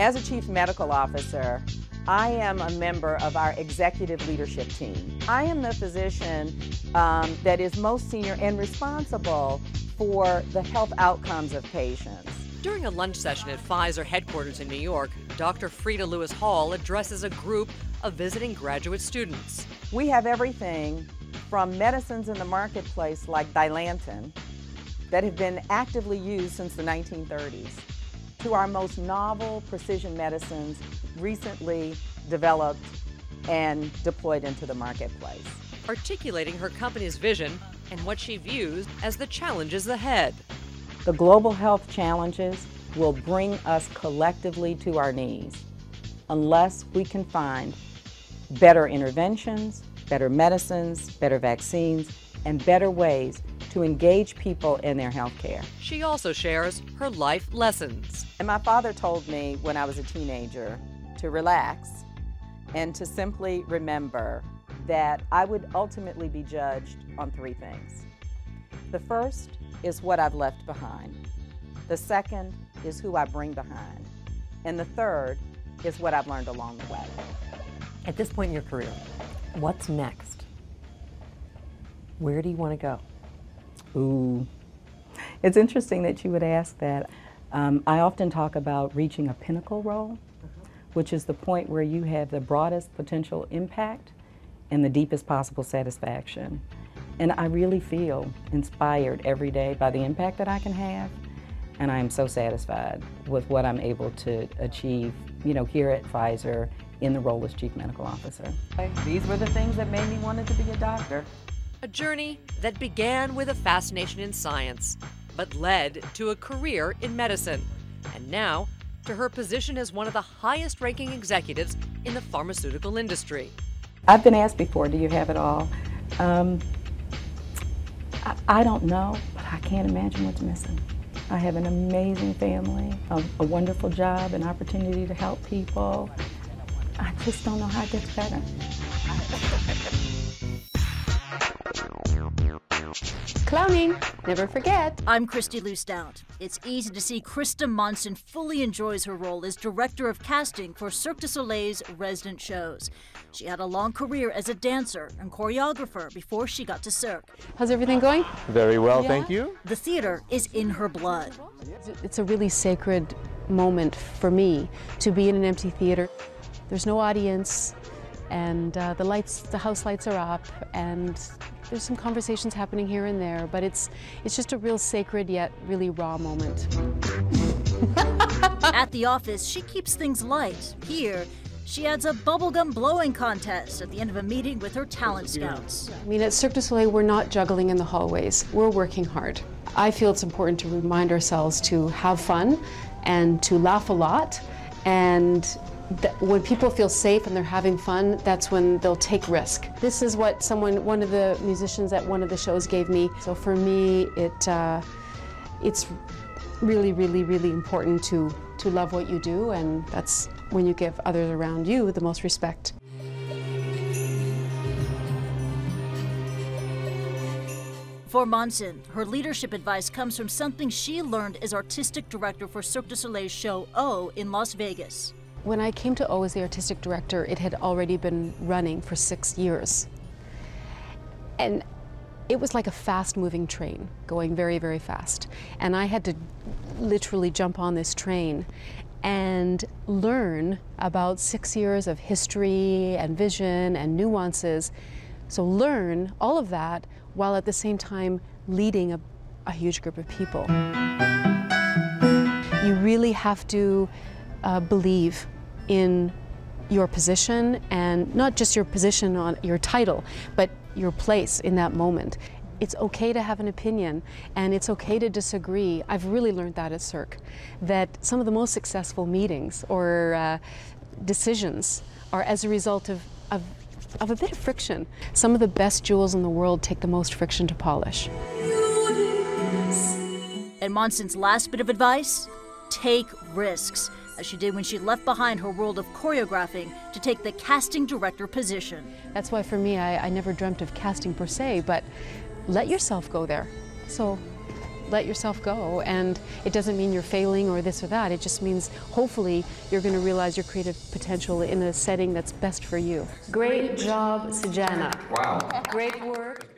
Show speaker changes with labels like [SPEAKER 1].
[SPEAKER 1] As a Chief Medical Officer, I am a member of our executive leadership team. I am the physician that is most senior and responsible for the health outcomes of patients.
[SPEAKER 2] During a lunch session at Pfizer headquarters in New York, Dr. Freda Lewis-Hall addresses a group of visiting graduate students.
[SPEAKER 1] We have everything from medicines in the marketplace like Dilantin that have been actively used since the 1930s to our most novel precision medicines recently developed and deployed into the marketplace.
[SPEAKER 2] Articulating her company's vision and what she views as the challenges ahead.
[SPEAKER 1] The global health challenges will bring us collectively to our knees unless we can find better interventions, better medicines, better vaccines, and better ways to engage people in their health care.
[SPEAKER 2] She also shares her life lessons.
[SPEAKER 1] And my father told me when I was a teenager to relax and to simply remember that I would ultimately be judged on three things. The first is what I've left behind. The second is who I bring behind. And the third is what I've learned along the way.
[SPEAKER 3] At this point in your career, what's next? Where do you want to go?
[SPEAKER 1] Ooh, it's interesting that you would ask that. I often talk about reaching a pinnacle role, which is the point where you have the broadest potential impact and the deepest possible satisfaction. And I really feel inspired every day by the impact that I can have, and I am so satisfied with what I'm able to achieve, here at Pfizer in the role as Chief Medical Officer. These were the things that made me want to be a doctor.
[SPEAKER 2] A journey that began with a fascination in science, but led to a career in medicine, and now to her position as one of the highest-ranking executives in the pharmaceutical industry.
[SPEAKER 1] I've been asked before, do you have it all? I don't know, but I can't imagine what's missing. I have an amazing family, a wonderful job, an opportunity to help people. I just don't know how it gets better.
[SPEAKER 4] Clowning, never forget.
[SPEAKER 5] I'm Christy Lou-Stout. It's easy to see Krista Monson fully enjoys her role as director of casting for Cirque du Soleil's resident shows. She had a long career as a dancer and choreographer before she got to Cirque.
[SPEAKER 4] How's everything going?
[SPEAKER 6] Very well, thank you.
[SPEAKER 5] The theater is in her blood.
[SPEAKER 4] It's a really sacred moment for me to be in an empty theater. There's no audience, and the house lights are up, and there's some conversations happening here and there, but it's just a real sacred yet really raw moment.
[SPEAKER 5] At the office, she keeps things light. Here, she adds a bubblegum blowing contest at the end of a meeting with her talent scouts.
[SPEAKER 4] I mean, at Cirque du Soleil, we're not juggling in the hallways. We're working hard. I feel it's important to remind ourselves to have fun and to laugh a lot, and when people feel safe and they're having fun, that's when they'll take risk. This is what one of the musicians at one of the shows gave me. So for me, it's really, really, really important to love what you do, and that's when you give others around you the most respect.
[SPEAKER 5] For Monson, her leadership advice comes from something she learned as artistic director for Cirque du Soleil's show O in Las Vegas.
[SPEAKER 4] When I came to O as the artistic director, it had already been running for 6 years. And it was like a fast-moving train, going very, very fast. And I had to literally jump on this train and learn about 6 years of history and vision and nuances. So learn all of that while at the same time leading a huge group of people. You really have to believe in your position, and not just your position on your title, but your place in that moment. It's okay to have an opinion, and it's okay to disagree. I've really learned that at Cirque, that some of the most successful meetings or decisions are as a result of a bit of friction. Some of the best jewels in the world take the most friction to polish.
[SPEAKER 5] And Monson's last bit of advice? Take risks, as she did when she left behind her world of choreographing to take the casting director position.
[SPEAKER 4] That's why for me, I never dreamt of casting per se, but let yourself go there. So let yourself go. And it doesn't mean you're failing or this or that. It just means hopefully you're going to realize your creative potential in a setting that's best for you. Great job, Sujana.
[SPEAKER 6] Wow.
[SPEAKER 4] Great work.